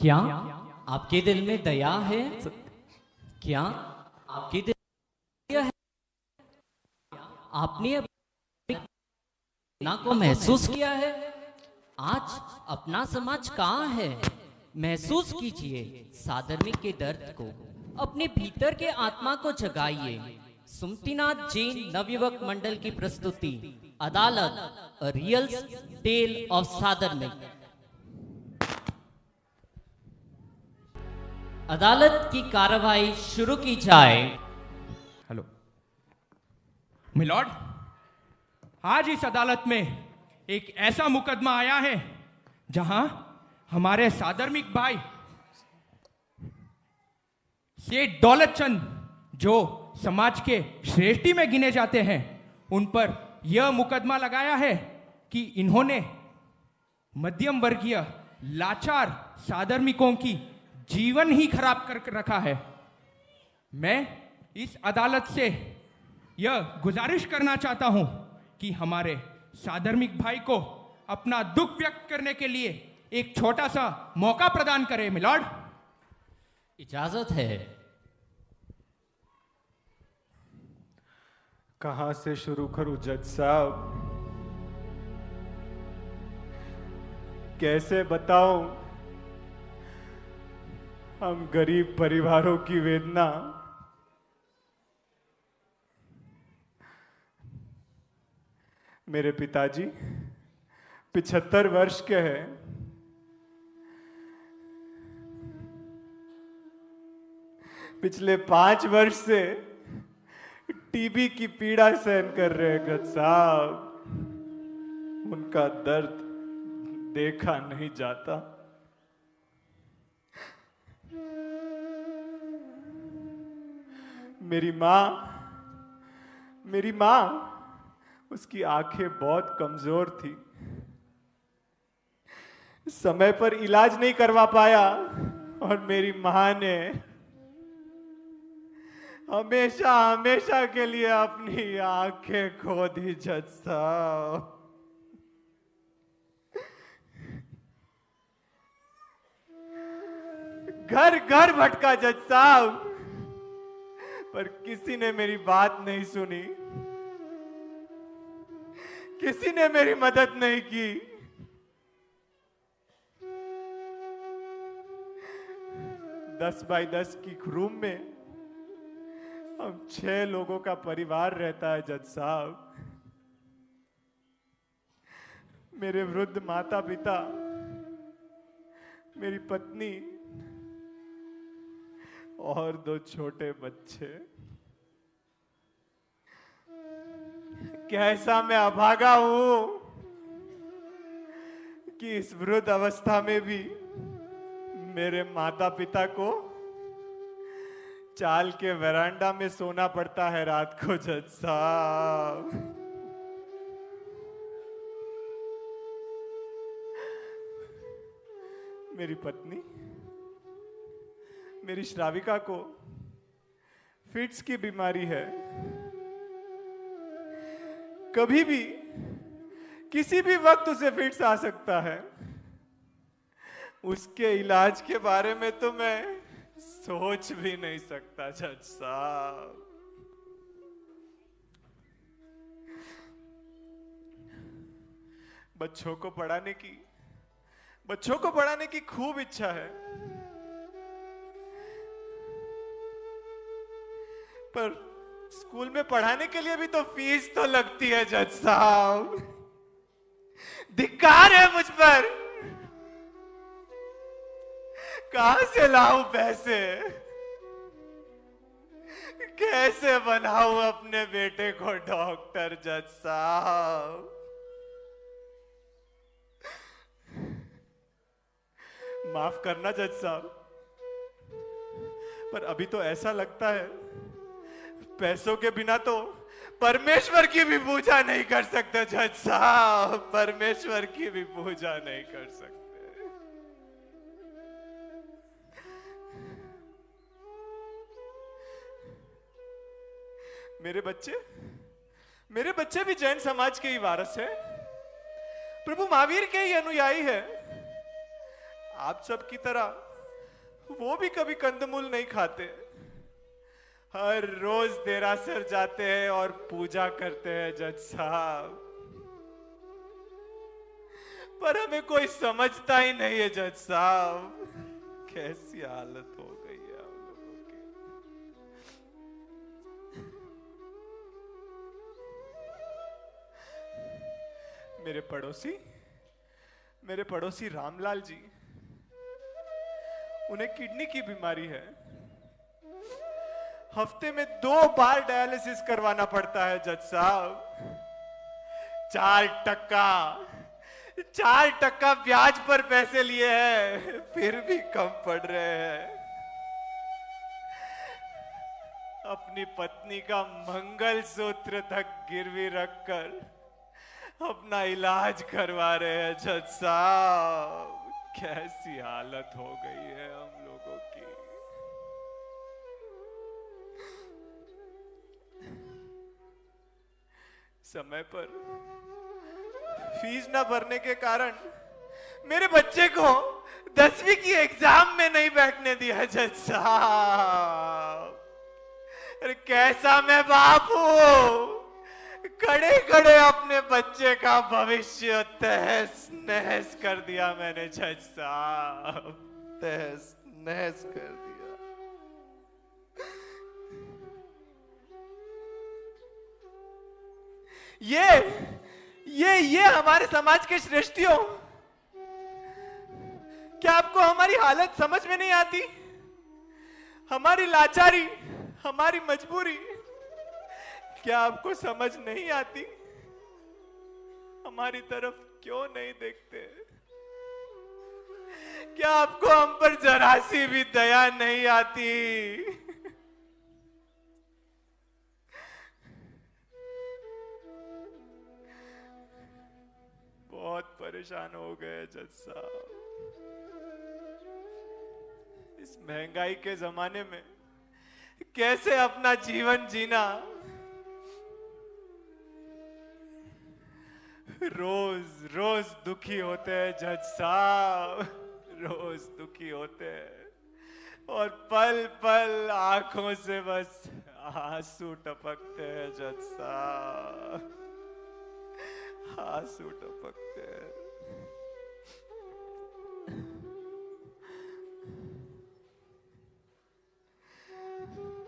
क्या आपके दिल में दया है? क्या आपके दिल में दया है? आपने अपनी घृणा को महसूस किया है? आज अपना समाज कहाँ है? महसूस कीजिए साधर्मिक के दर्द को, अपने भीतर के आत्मा को जगाइए। सुमतिनाथ जैन नवयुवक मंडल की प्रस्तुति अदालत, अ रियल टेल ऑफ साधर्मिक। अदालत की कार्रवाई शुरू की जाए। हेलो मिलॉर्ड, आज इस अदालत में एक ऐसा मुकदमा आया है जहां हमारे साधर्मिक भाई सेठ दौलत चंद, जो समाज के श्रेष्ठी में गिने जाते हैं, उन पर यह मुकदमा लगाया है कि इन्होंने मध्यम वर्गीय लाचार साधर्मिकों की जीवन ही खराब कर रखा है। मैं इस अदालत से यह गुजारिश करना चाहता हूं कि हमारे साधर्मिक भाई को अपना दुख व्यक्त करने के लिए एक छोटा सा मौका प्रदान करें। मिलॉर्ड, इजाजत है। कहां से शुरू करूं जज साहब? कैसे बताऊं हम गरीब परिवारों की वेदना? मेरे पिताजी 75 वर्ष के हैं। पिछले 5 वर्ष से टीबी की पीड़ा सहन कर रहे हैं जज साहब। उनका दर्द देखा नहीं जाता। मेरी माँ उसकी आंखें बहुत कमजोर थी, समय पर इलाज नहीं करवा पाया और मेरी माँ ने हमेशा हमेशा के लिए अपनी आंखें खो दी जज साहब। घर घर भटका जज साहब, पर किसी ने मेरी बात नहीं सुनी, किसी ने मेरी मदद नहीं की। 10 बाई 10 की रूम में हम 6 लोगों का परिवार रहता है जज साहब। मेरे वृद्ध माता पिता, मेरी पत्नी और 2 छोटे बच्चे। कैसा मैं अभागा हूं कि इस वृद्ध अवस्था में भी मेरे माता पिता को चाल के वरांडा में सोना पड़ता है रात को जज साहब। मेरी पत्नी, मेरी श्राविका को फिट्स की बीमारी है। कभी भी किसी भी वक्त उसे फिट्स आ सकता है। उसके इलाज के बारे में तो मैं सोच भी नहीं सकता जज साहब। बच्चों को पढ़ाने की खूब इच्छा है, पर स्कूल में पढ़ाने के लिए भी तो फीस तो लगती है जज साहब। धिक्कार है मुझ पर। कहां से लाऊं पैसे? कैसे बनाऊं अपने बेटे को डॉक्टर जज साहब? माफ करना जज साहब, पर अभी तो ऐसा लगता है पैसों के बिना तो परमेश्वर की भी पूजा नहीं कर सकते जज साहब। परमेश्वर की भी पूजा नहीं कर सकते। मेरे बच्चे भी जैन समाज के ही वारस हैं, प्रभु महावीर के ही अनुयायी है। आप सब की तरह वो भी कभी कंदमूल नहीं खाते। हर रोज देरासर जाते हैं और पूजा करते हैं जज साहब, पर हमें कोई समझता ही नहीं है जज साहब। कैसी हालत हो गई है हम लोगों की। मेरे पड़ोसी रामलाल जी, उन्हें किडनी की बीमारी है। हफ्ते में 2 बार डायलिसिस करवाना पड़ता है जज साहब। 4% ब्याज पर पैसे लिए हैं, फिर भी कम पड़ रहे हैं। अपनी पत्नी का मंगलसूत्र तक गिरवी रखकर अपना इलाज करवा रहे हैं जज साहब। कैसी हालत हो गई है हम लोगों की। समय पर फीस ना भरने के कारण मेरे बच्चे को 10वीं की एग्जाम में नहीं बैठने दिया जज साहब। अरे कैसा मैं बाप हूं, खड़े खड़े अपने बच्चे का भविष्य तहस नहस कर दिया मैंने जज साहब, तहस नहस कर दिया। ये हमारे समाज के श्रेष्ठियों, क्या आपको हमारी हालत समझ में नहीं आती? हमारी लाचारी, हमारी मजबूरी क्या आपको समझ नहीं आती? हमारी तरफ क्यों नहीं देखते? क्या आपको हम पर जरा सी भी दया नहीं आती? बहुत परेशान हो गए जज साहब। इस महंगाई के जमाने में कैसे अपना जीवन जीना। रोज दुखी होते हैं जज साहब, रोज दुखी होते हैं और पल पल आंखों से बस आंसू टपकते हैं जज साहब, आंसू टपकते हैं।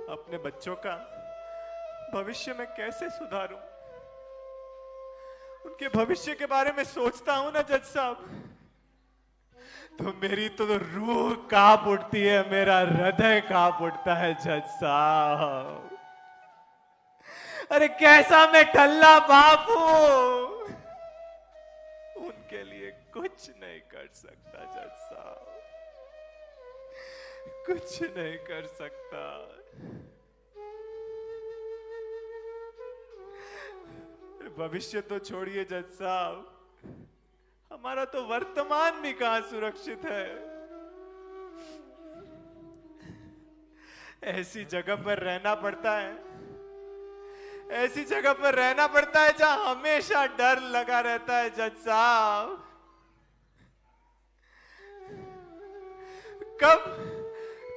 अपने बच्चों का भविष्य में कैसे सुधारूं? उनके भविष्य के बारे में सोचता हूं ना जज साहब, तो मेरी तो रूह कांप उठती है, मेरा हृदय कांप उठता है जज साहब। अरे कैसा मैं ठल्ला बाप हूं, उनके लिए कुछ नहीं कर सकता जज साहब, कुछ नहीं कर सकता। भविष्य तो छोड़िए जज साहब, हमारा तो वर्तमान भी कहां सुरक्षित है। ऐसी जगह पर रहना पड़ता है, ऐसी जगह पर रहना पड़ता है जहां हमेशा डर लगा रहता है जज साहब।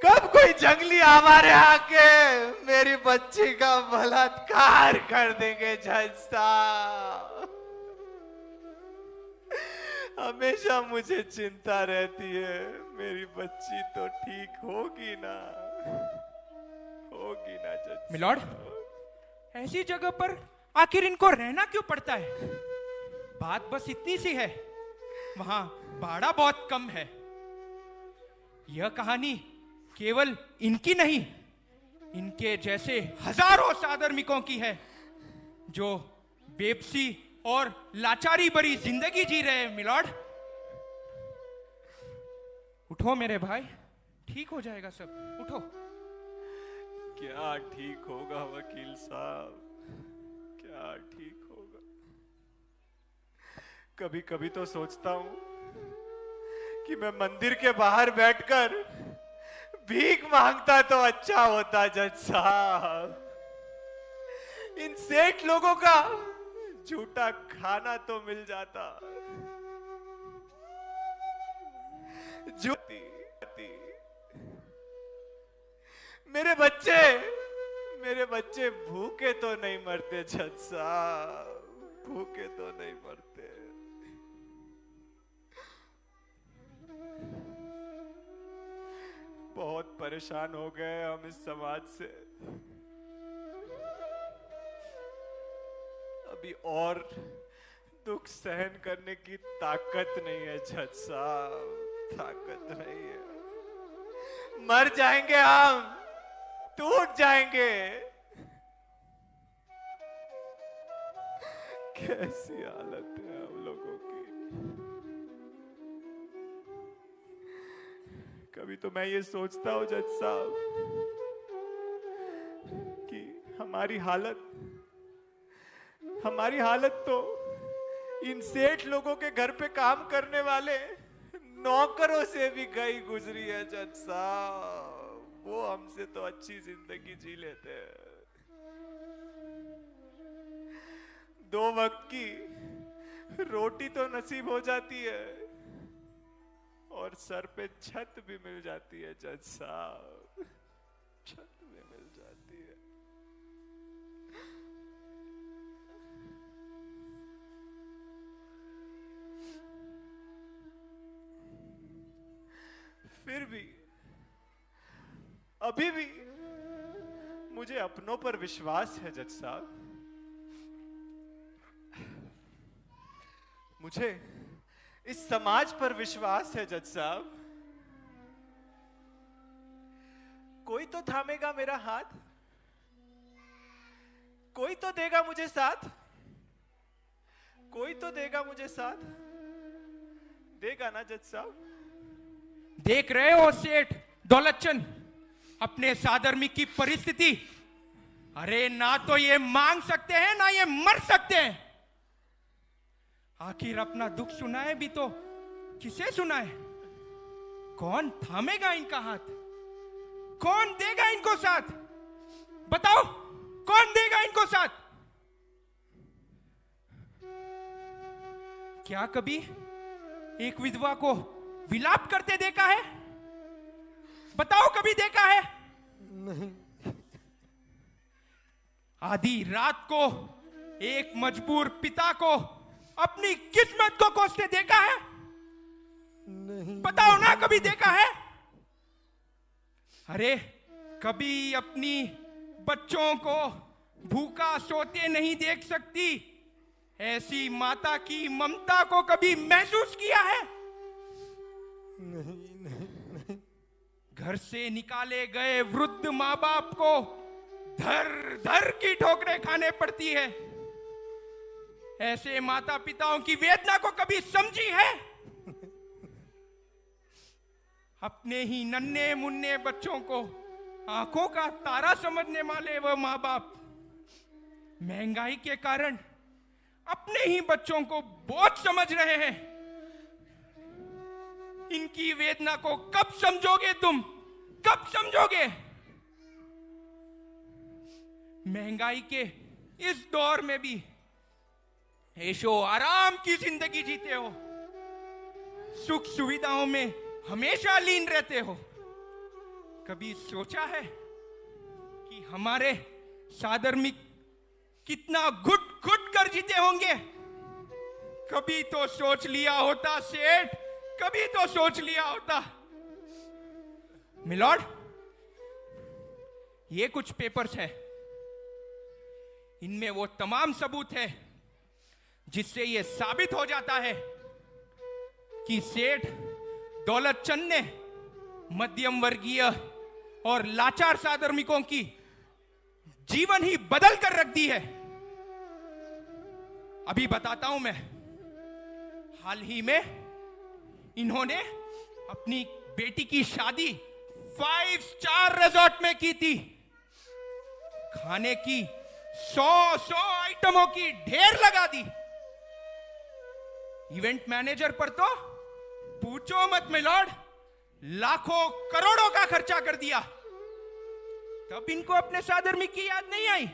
कब कोई जंगली आवारे आके मेरी बच्ची का बलात्कार कर देंगे जज साहब। हमेशा मुझे चिंता रहती है, मेरी बच्ची तो ठीक होगी ना, होगी ना जज मिलॉर्ड, ऐसी जगह पर आखिर इनको रहना क्यों पड़ता है? बात बस इतनी सी है, वहां भाड़ा बहुत कम है। यह कहानी केवल इनकी नहीं, इनके जैसे हजारों साधर्मिकों की है जो बेबसी और लाचारी भरी जिंदगी जी रहे हैं। मिलॉर्ड, उठो मेरे भाई, ठीक हो जाएगा सब, उठो। क्या ठीक होगा वकील साहब, क्या ठीक होगा? कभी कभी तो सोचता हूं कि मैं मंदिर के बाहर बैठकर भीख मांगता तो अच्छा होता जज साहब। इन सेठ लोगों का झूठा खाना तो मिल जाता। झूठी मेरे बच्चे भूखे तो नहीं मरते जज साहब, भूखे तो नहीं मरते। बहुत परेशान हो गए हम इस समाज से। अभी और दुख सहन करने की ताकत नहीं है जज साहब, ताकत नहीं है। मर जाएंगे हम, टूट जाएंगे। कैसी हालत है हम लोगों की। कभी तो मैं ये सोचता हूं जज साहब कि हमारी हालत तो इन सेठ लोगों के घर पे काम करने वाले नौकरों से भी गई गुजरी है जज साहब। वो हमसे तो अच्छी जिंदगी जी लेते हैं। 2 वक्त की रोटी तो नसीब हो जाती है और सर पे छत भी मिल जाती है जज साहब, छत भी मिल जाती है। फिर भी अभी भी मुझे अपनों पर विश्वास है जज साहब। मुझे इस समाज पर विश्वास है जज साहब। कोई तो थामेगा मेरा हाथ, कोई तो देगा मुझे साथ, कोई तो देगा मुझे साथ, देगा ना जज साहब। देख रहे हो सेठ दौलतचंद अपने साधर्मी की परिस्थिति। अरे ना तो ये मांग सकते हैं ना ये मर सकते हैं। आखिर अपना दुख सुनाए भी तो किसे सुनाए? कौन थामेगा इनका हाथ? कौन देगा इनको साथ? बताओ, कौन देगा इनको साथ? क्या कभी एक विधवा को विलाप करते देखा है? बताओ, कभी देखा है? नहीं। आधी रात को एक मजबूर पिता को अपनी किस्मत को कोसते देखा है? नहीं। बताओ ना, कभी देखा है? अरे कभी अपनी बच्चों को भूखा सोते नहीं देख सकती ऐसी माता की ममता को कभी महसूस किया है? नहीं, नहीं, नहीं। घर से निकाले गए वृद्ध माँ बाप को धर धर की ठोकरें खाने पड़ती है। ऐसे माता पिताओं की वेदना को कभी समझी है? अपने ही नन्हे मुन्ने बच्चों को आंखों का तारा समझने वाले वह माँ बाप महंगाई के कारण अपने ही बच्चों को बोझ समझ रहे हैं। इनकी वेदना को कब समझोगे तुम? कब समझोगे? महंगाई के इस दौर में भी ऐशो आराम की जिंदगी जीते हो, सुख सुविधाओं में हमेशा लीन रहते हो। कभी सोचा है कि हमारे साधर्मिक कितना घुट घुट कर जीते होंगे? कभी तो सोच लिया होता सेठ, कभी तो सोच लिया होता। मिलॉर्ड, ये कुछ पेपर्स हैं। इनमें वो तमाम सबूत है जिससे यह साबित हो जाता है कि सेठ दौलतचंद ने मध्यम वर्गीय और लाचार साधर्मिकों की जीवन ही बदल कर रख दी है। अभी बताता हूं मैं। हाल ही में इन्होंने अपनी बेटी की शादी 5 स्टार रिजॉर्ट में की थी। खाने की 100 आइटमों की ढेर लगा दी। इवेंट मैनेजर पर तो पूछो मत मिलॉर्ड, लाखों करोड़ों का खर्चा कर दिया। तब इनको अपने साधर्मिक की याद नहीं आई।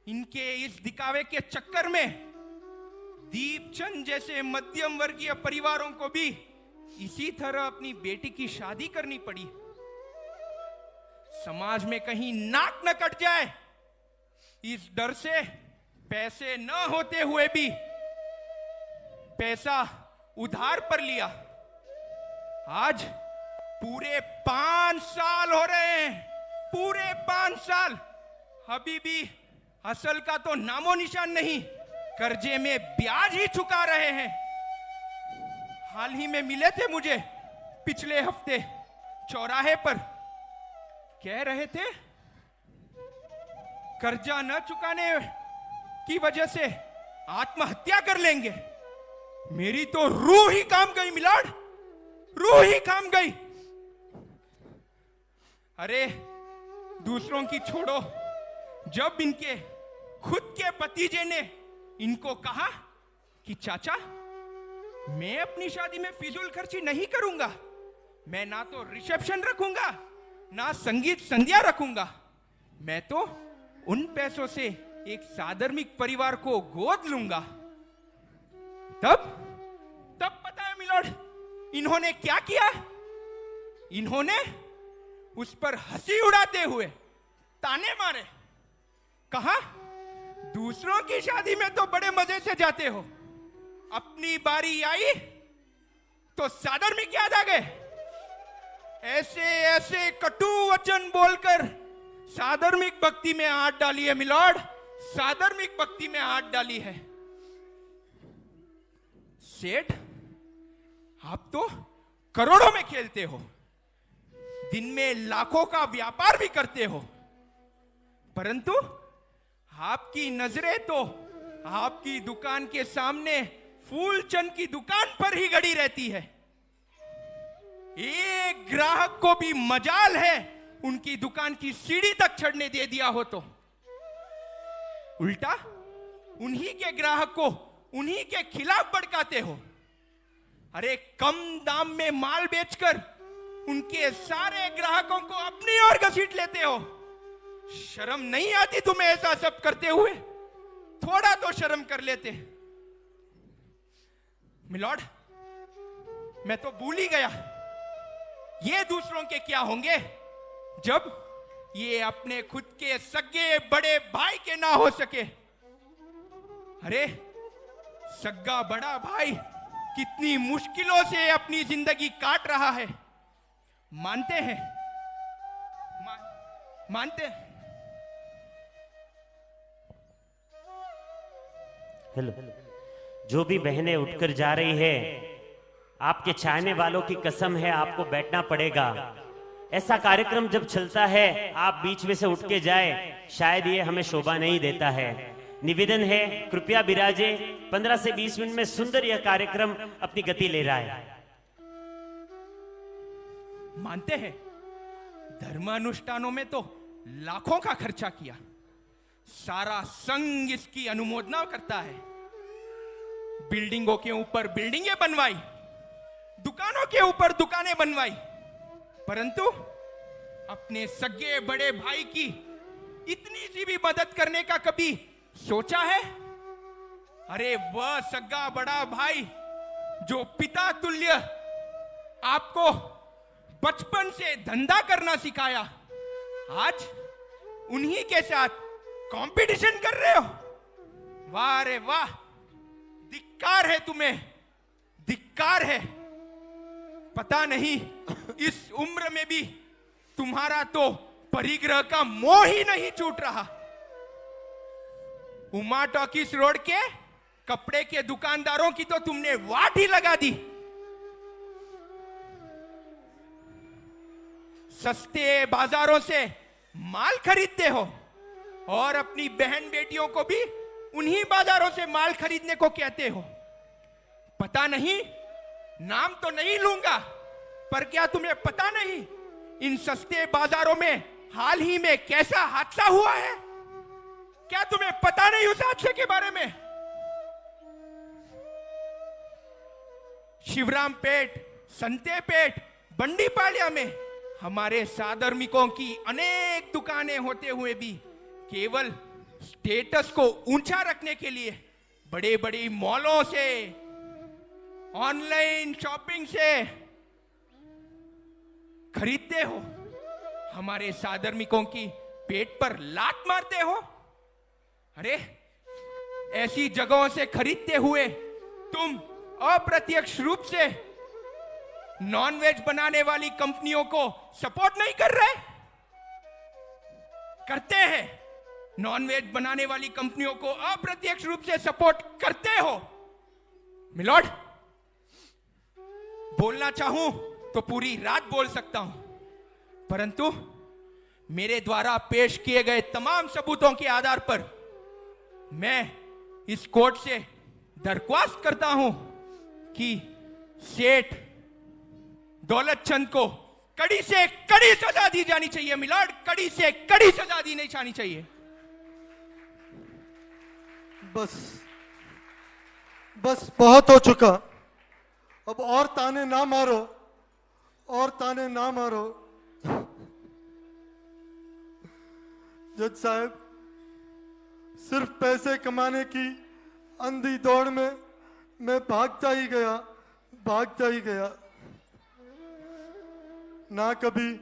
इनके इस दिखावे के चक्कर में दीपचंद जैसे मध्यम वर्गीय परिवारों को भी इसी तरह अपनी बेटी की शादी करनी पड़ी। समाज में कहीं नाक न कट जाए, इस डर से पैसे न होते हुए भी पैसा उधार पर लिया। आज पूरे 5 साल हो रहे हैं, पूरे 5 साल, अभी भी असल का तो नामो निशान नहीं, कर्जे में ब्याज ही चुका रहे हैं। हाल ही में मिले थे मुझे पिछले हफ्ते चौराहे पर, कह रहे थे कर्जा न चुकाने की वजह से आत्महत्या कर लेंगे। मेरी तो रूह ही काम गई मिलाड, रूह ही काम गई। अरे दूसरों की छोड़ो, जब इनके खुद के भतीजे ने इनको कहा कि चाचा मैं अपनी शादी में फिजूल खर्ची नहीं करूंगा, मैं ना तो रिसेप्शन रखूंगा ना संगीत संध्या रखूंगा, मैं तो उन पैसों से एक साधर्मिक परिवार को गोद लूंगा, तब पता है मिलोड इन्होंने क्या किया? इन्होंने उस पर हंसी उड़ाते हुए ताने मारे, कहा दूसरों की शादी में तो बड़े मजे से जाते हो, अपनी बारी आई तो साधर्मिक याद आ गए। ऐसे ऐसे कटु वचन बोलकर साधर्मिक भक्ति में हाथ डाली है मिलोड, साधर्मिक भक्ति में हाथ डाली है। सेठ आप तो करोड़ों में खेलते हो, दिन में लाखों का व्यापार भी करते हो, परंतु आपकी नजरें तो आपकी दुकान के सामने फूलचंद की दुकान पर ही गड़ी रहती है। एक ग्राहक को भी मजाल है उनकी दुकान की सीढ़ी तक चढ़ने दे दिया हो तो, उल्टा उन्हीं के ग्राहक को उन्हीं के खिलाफ भड़काते हो। अरे कम दाम में माल बेचकर उनके सारे ग्राहकों को अपनी ओर घसीट लेते हो। शर्म नहीं आती तुम्हें ऐसा सब करते हुए? थोड़ा तो शर्म कर लेते। मिलॉर्ड मैं तो भूल ही गया, ये दूसरों के क्या होंगे जब ये अपने खुद के सगे बड़े भाई के ना हो सके। अरे सगा बड़ा भाई कितनी मुश्किलों से अपनी जिंदगी काट रहा है, मानते हैं? मानते हैं? हेलो, जो भी बहनें उठकर जा रही है, आपके चाहने वालों की कसम है आपको बैठना पड़ेगा। ऐसा कार्यक्रम जब चलता है आप बीच में से उठ के जाए, शायद ये हमें शोभा नहीं देता है। निवेदन है कृपया विराजे, 15 से 20 मिनट में सुंदर यह कार्यक्रम अपनी गति ले रहा है। मानते हैं धर्मानुष्ठानों में तो लाखों का खर्चा किया, सारा संघ इसकी अनुमोदना करता है, बिल्डिंगों के ऊपर बिल्डिंगें बनवाई, दुकानों के ऊपर दुकानें बनवाई, परंतु अपने सगे बड़े भाई की इतनी सी भी मदद करने का कभी सोचा है? अरे वह सगा बड़ा भाई जो पिता तुल्य आपको बचपन से धंधा करना सिखाया, आज उन्हीं के साथ कंपटीशन कर रहे हो? वाह रे वाह, धिक्कार है तुम्हें, धिक्कार है। पता नहीं इस उम्र में भी तुम्हारा तो परिग्रह का मोह ही नहीं छूट रहा। उमा टॉकीज रोड के कपड़े के दुकानदारों की तो तुमने वाट ही लगा दी। सस्ते बाजारों से माल खरीदते हो और अपनी बहन बेटियों को भी उन्हीं बाजारों से माल खरीदने को कहते हो। पता नहीं, नाम तो नहीं लूंगा, पर क्या तुम्हें पता नहीं इन सस्ते बाजारों में हाल ही में कैसा हादसा हुआ है? क्या तुम्हें पता नहीं उस हादसे के बारे में? शिवरामपेट, संतेपेट, बंडीपालिया में हमारे साधर्मिकों की अनेक दुकानें होते हुए भी केवल स्टेटस को ऊंचा रखने के लिए बड़े बड़े मॉलों से, ऑनलाइन शॉपिंग से खरीदते हो। हमारे साधर्मिकों की पेट पर लात मारते हो? अरे ऐसी जगहों से खरीदते हुए तुम अप्रत्यक्ष रूप से नॉनवेज बनाने वाली कंपनियों को सपोर्ट नहीं कर रहे? करते हैं। नॉनवेज बनाने वाली कंपनियों को अप्रत्यक्ष रूप से सपोर्ट करते हो। मिलॉर्ड, बोलना चाहूं तो पूरी रात बोल सकता हूं, परंतु मेरे द्वारा पेश किए गए तमाम सबूतों के आधार पर मैं इस कोर्ट से दरख्वास्त करता हूं कि सेठ दौलत चंद को कड़ी से कड़ी सजा दी जानी चाहिए। मिलॉर्ड, कड़ी से कड़ी सजा दी नहीं जानी चाहिए। बस बहुत हो चुका। अब और ताने ना मारो, और ताने ना मारो। जज साहब, सिर्फ पैसे कमाने की अंधी दौड़ में मैं भागता ही गया। ना कभी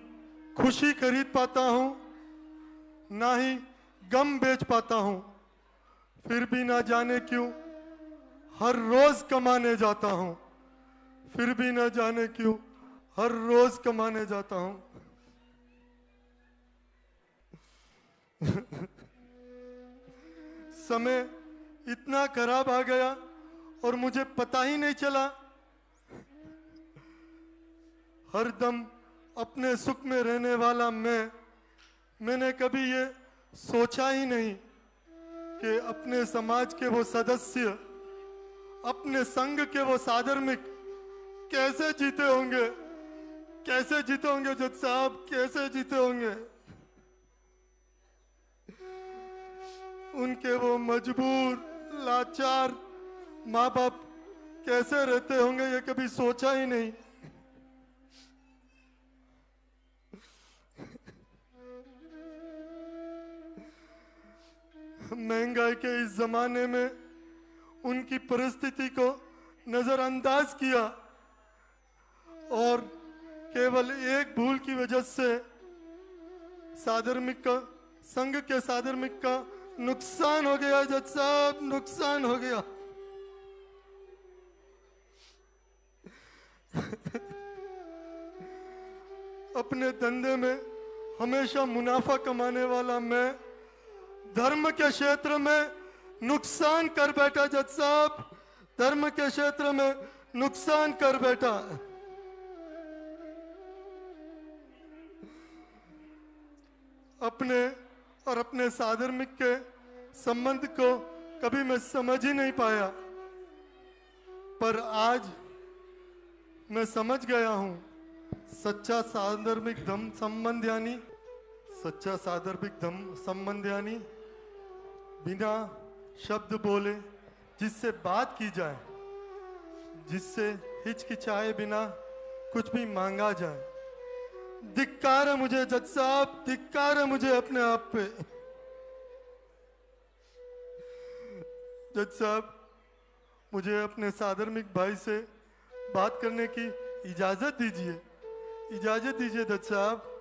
खुशी खरीद पाता हूं, ना ही गम बेच पाता हूं। फिर भी ना जाने क्यों हर रोज कमाने जाता हूं। फिर भी ना जाने क्यों हर रोज कमाने जाता हूं। समय इतना खराब आ गया और मुझे पता ही नहीं चला। हर दम अपने सुख में रहने वाला मैंने कभी ये सोचा ही नहीं कि अपने समाज के वो सदस्य, अपने संघ के वो साधर्मिक कैसे जीते होंगे जज साहब, कैसे जीते होंगे। उनके वो मजबूर लाचार माँ बाप कैसे रहते होंगे, ये कभी सोचा ही नहीं। महंगाई के इस जमाने में उनकी परिस्थिति को नजरअंदाज किया और केवल एक भूल की वजह से संघ के साधर्मिक का नुकसान हो गया। जज साहब, नुकसान हो गया। अपने धंधे में हमेशा मुनाफा कमाने वाला मैं धर्म के क्षेत्र में नुकसान कर बैठा। जज साहब, धर्म के क्षेत्र में नुकसान कर बैठा। अपने और अपने साधर्मिक के संबंध को कभी मैं समझ ही नहीं पाया, पर आज मैं समझ गया हूं। सच्चा साधर्मिक धर्म संबंध यानी बिना शब्द बोले जिससे बात की जाए, जिससे हिचकिचाए बिना कुछ भी मांगा जाए। धिक्कार है मुझे जज साहब, धिक्कार है मुझे अपने आप पे। जज साहब, मुझे अपने साधर्मिक भाई से बात करने की इजाजत दीजिए, इजाजत दीजिए जज साहब।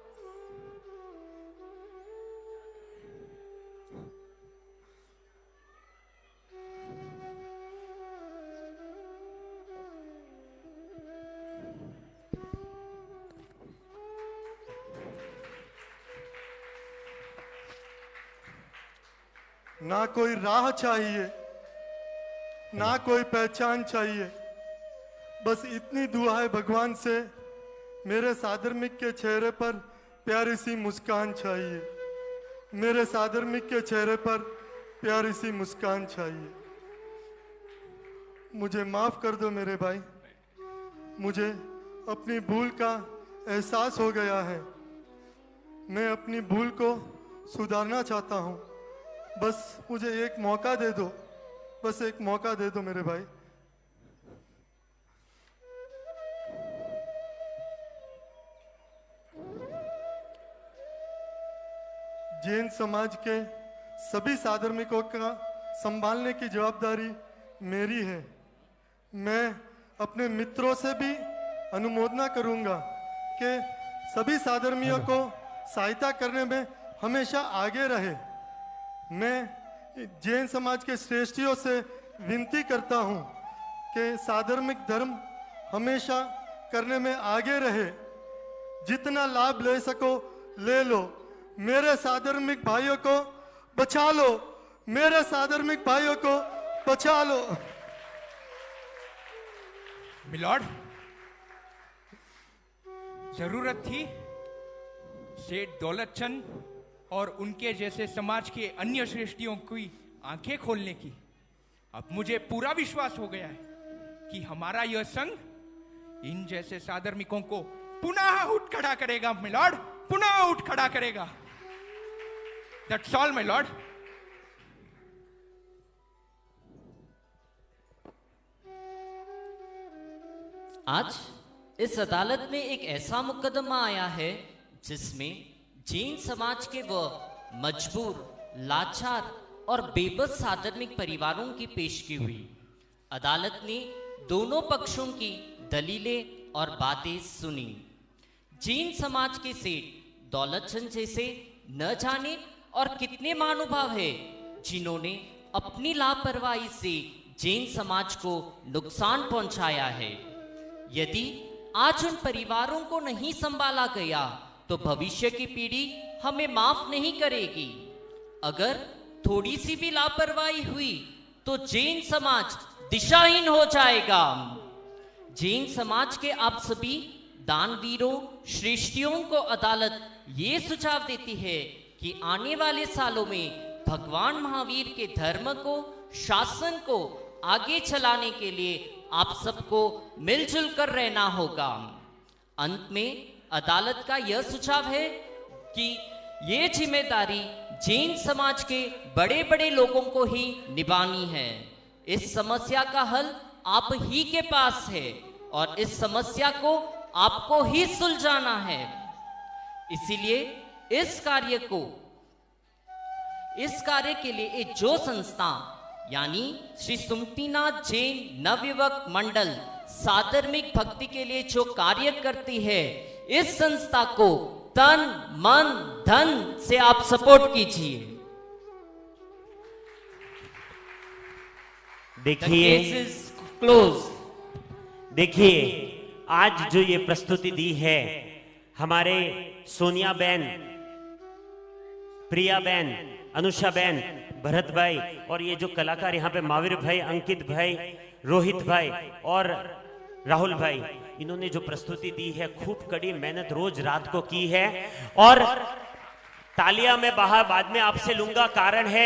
ना कोई राह चाहिए, ना कोई पहचान चाहिए, बस इतनी दुआ है भगवान से, मेरे साधर्मिक के चेहरे पर प्यारी सी मुस्कान चाहिए। मेरे साधर्मिक के चेहरे पर प्यारी सी मुस्कान चाहिए। मुझे माफ कर दो मेरे भाई, मुझे अपनी भूल का एहसास हो गया है। मैं अपनी भूल को सुधारना चाहता हूँ। बस मुझे एक मौका दे दो, बस एक मौका दे दो मेरे भाई। जैन समाज के सभी साधर्मिकों का संभालने की जवाबदारी मेरी है। मैं अपने मित्रों से भी अनुमोदना करूंगा कि सभी साधर्मियों को सहायता करने में हमेशा आगे रहे। मैं जैन समाज के श्रेष्ठियों से विनती करता हूँ कि साधर्मिक धर्म हमेशा करने में आगे रहे। जितना लाभ ले सको ले लो, मेरे साधर्मिक भाइयों को बचा लो, मेरे साधर्मिक भाइयों को बचा लो। मिलॉर्ड, जरूरत थी सेठ दौलतचंद और उनके जैसे समाज के अन्य श्रेष्ठियों की आंखें खोलने की। अब मुझे पूरा विश्वास हो गया है कि हमारा यह संघ इन जैसे साधर्मिकों को पुनः उठ खड़ा करेगा मिलॉर्ड, पुनः उठ खड़ा करेगा। That's all milord. आज इस अदालत में एक ऐसा मुकदमा आया है जिसमें जैन समाज के वह मजबूर, लाचार और बेबस साधर्मिक परिवारों की पेशगी हुई। अदालत ने दोनों पक्षों की दलीलें और बातें सुनी। जैन समाज के सेठ दौलतचंद जैसे न जाने और कितने महानुभाव है जिन्होंने अपनी लापरवाही से जैन समाज को नुकसान पहुंचाया है। यदि आज उन परिवारों को नहीं संभाला गया तो भविष्य की पीढ़ी हमें माफ नहीं करेगी। अगर थोड़ी सी भी लापरवाही हुई तो जैन समाज दिशाहीन हो जाएगा। जैन समाज के आप सभी दानवीरों, श्रेष्ठियों को अदालत ये सुझाव देती है कि आने वाले सालों में भगवान महावीर के धर्म को, शासन को आगे चलाने के लिए आप सबको मिलजुल कर रहना होगा। अंत में अदालत का यह सुझाव है कि ये जिम्मेदारी जैन समाज के बड़े बड़े लोगों को ही निभानी है। इस समस्या का हल आप ही के पास है और इस समस्या को आपको ही सुलझाना है। इसीलिए इस कार्य के लिए एक जो संस्था यानी श्री सुमतिनाथ जैन नवयुवक मंडल साधर्मिक भक्ति के लिए जो कार्य करती है, इस संस्था को तन मन धन से आप सपोर्ट कीजिए। देखिए आज जो ये प्रस्तुति दी है हमारे सोनिया बहन, प्रिया बहन, अनुषा बहन, भरत भाई और ये जो कलाकार यहाँ पे महावीर भाई, अंकित भाई, रोहित भाई और राहुल भाई, इन्होंने जो प्रस्तुति दी है खूब कड़ी मेहनत रोज रात को की है। और तालियां मैं बाद में आपसे लूंगा, कारण है